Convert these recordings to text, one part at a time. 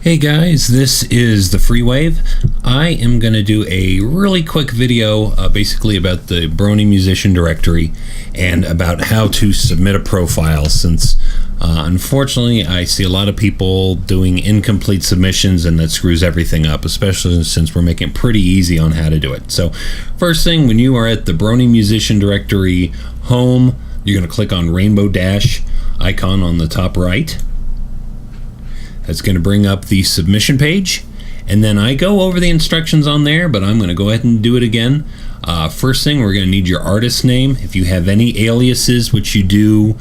Hey guys, this is the Free Wave. I am going to do a really quick video basically about the Brony musician directory and about how to submit a profile, since unfortunately I see a lot of people doing incomplete submissions and that screws everything up, especially since we're making it pretty easy on how to do it. So first thing, when you are at the Brony musician directory home, you're going to click on rainbow dash icon on the top right. That's going to bring up the submission page, and then I go over the instructions on there, but I'm going to go ahead and do it again. First thing, we're going to need your artist name. If you have any aliases, which you do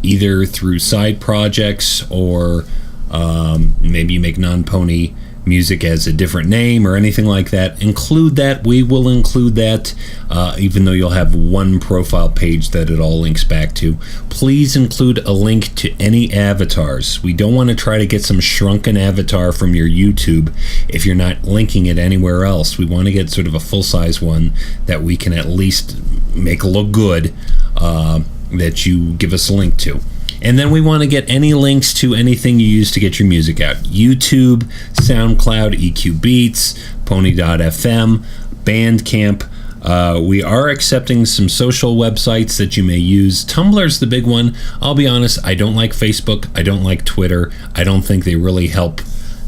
either through side projects or maybe you make non-pony music as a different name or anything like that, include that. We will include that, even though you'll have one profile page that it all links back to. Please include a link to any avatars. We don't want to try to get some shrunken avatar from your YouTube if you're not linking it anywhere else. We want to get sort of a full-size one that we can at least make look good, that you give us a link to. And then we want to get any links to anything you use to get your music out. YouTube, SoundCloud, EQ Beats, Pony.fm, Bandcamp. We are accepting some social websites that you may use. Tumblr's the big one. I'll be honest, I don't like Facebook. I don't like Twitter. I don't think they really help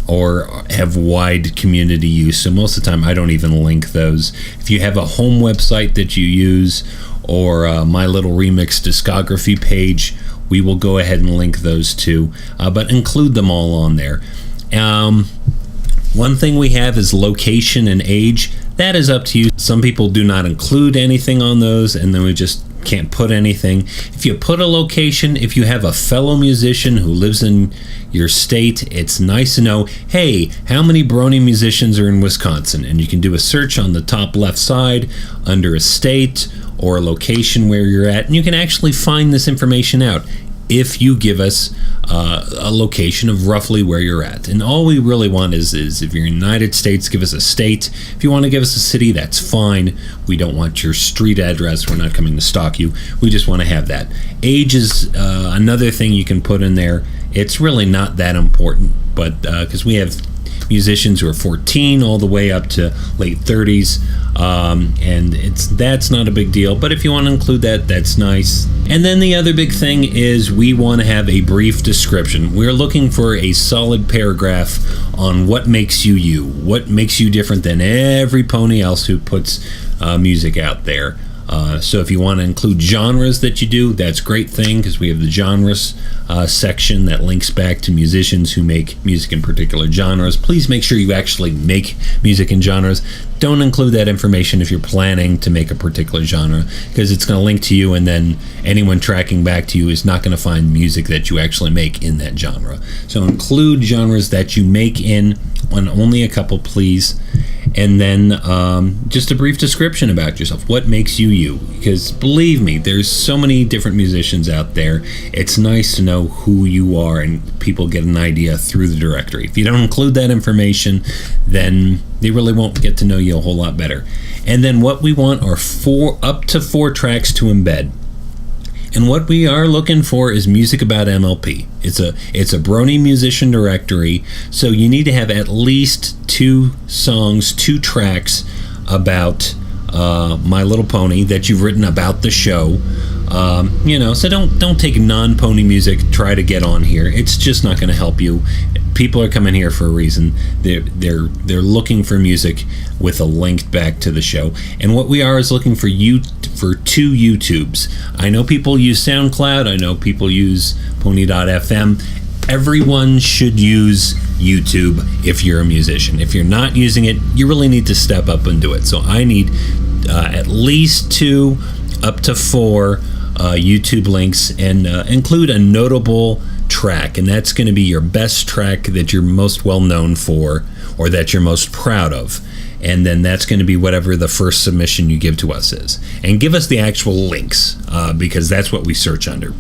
or have wide community use. So most of the time I don't even link those. If you have a home website that you use or My Little Remix discography page, we will go ahead and link those too, but include them all on there. One thing we have is location and age. That is up to you. Some people do not include anything on those, and then we just can't put anything. If you put a location, if you have a fellow musician who lives in your state, it's nice to know, hey, how many Brony musicians are in Wisconsin? And you can do a search on the top left side under a state or a location where you're at, and you can actually find this information out if you give us a location of roughly where you're at. And all we really want is if you're in the United States, give us a state. If you want to give us a city, that's fine. We don't want your street address. We're not coming to stalk you. We just want to have that. Age is another thing you can put in there. It's really not that important, but because we have musicians who are 14 all the way up to late 30s, and that's not a big deal, but if you want to include that, that's nice. And then the other big thing is we want to have a brief description. We're looking for a solid paragraph on what makes you you, what makes you different than every pony else who puts music out there. So if you want to include genres that you do, that's a great thing, because we have the genres section that links back to musicians who make music in particular genres. Please make sure you actually make music in genres. Don't include that information if you're planning to make a particular genre, because it's going to link to you, and then anyone tracking back to you is not going to find music that you actually make in that genre. So include genres that you make in, on only a couple, please. And then just a brief description about yourself. What makes you you? Because believe me, there's so many different musicians out there. It's nice to know who you are, and people get an idea through the directory. If you don't include that information, then they really won't get to know you a whole lot better. And then what we want are up to four tracks to embed. And what we are looking for is music about MLP. It's a Brony musician directory, so you need to have at least 2 songs, 2 tracks about My Little Pony that you've written about the show. So don't take non-pony music, try to get on here. It's just not going to help you. People are coming here for a reason. They're looking for music with a link back to the show. And what we are is looking for 2 YouTubes. I know people use SoundCloud. I know people use Pony.fm. Everyone should use YouTube if you're a musician. If you're not using it, you really need to step up and do it. So I need at least 2, up to 4 YouTube links, and include a notable track, and that's going to be your best track that you're most well known for or that you're most proud of. And then that's going to be whatever the first submission you give to us is. And give us the actual links, because that's what we search under.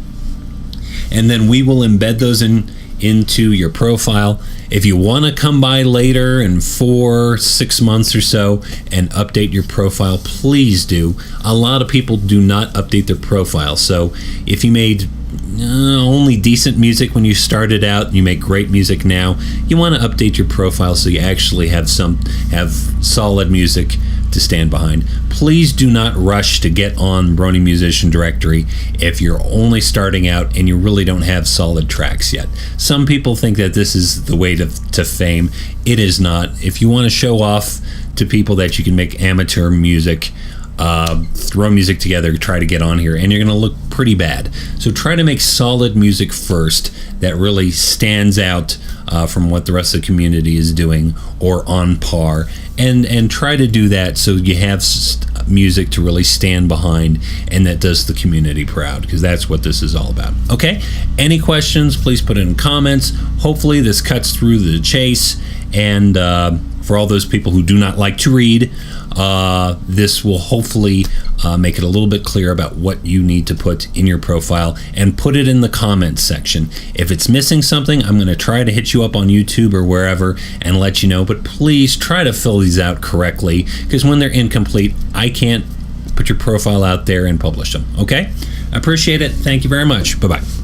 And then we will embed those into your profile. If you want to come by later in 4-6 months or so and update your profile, please do. A lot of people do not update their profile. So if you made only decent music when you started out. You make great music now. You want to update your profile so you actually have solid music to stand behind. Please do not rush to get on Brony Musician Directory if you're only starting out and you really don't have solid tracks yet. Some people think that this is the way to fame. It is not. If you want to show off to people that you can make amateur music, throw music together, try to get on here, and you're going to look pretty bad. So try to make solid music first that really stands out from what the rest of the community is doing or on par, and try to do that so you have music to really stand behind and that does the community proud, because that's what this is all about. Okay, any questions, please put it in comments. Hopefully this cuts through the chase, and for all those people who do not like to read, this will hopefully make it a little bit clear about what you need to put in your profile, and put it in the comments section. If it's missing something, I'm going to try to hit you up on YouTube or wherever and let you know, but please try to fill these out correctly, because when they're incomplete, I can't put your profile out there and publish them. Okay? I appreciate it. Thank you very much. Bye-bye.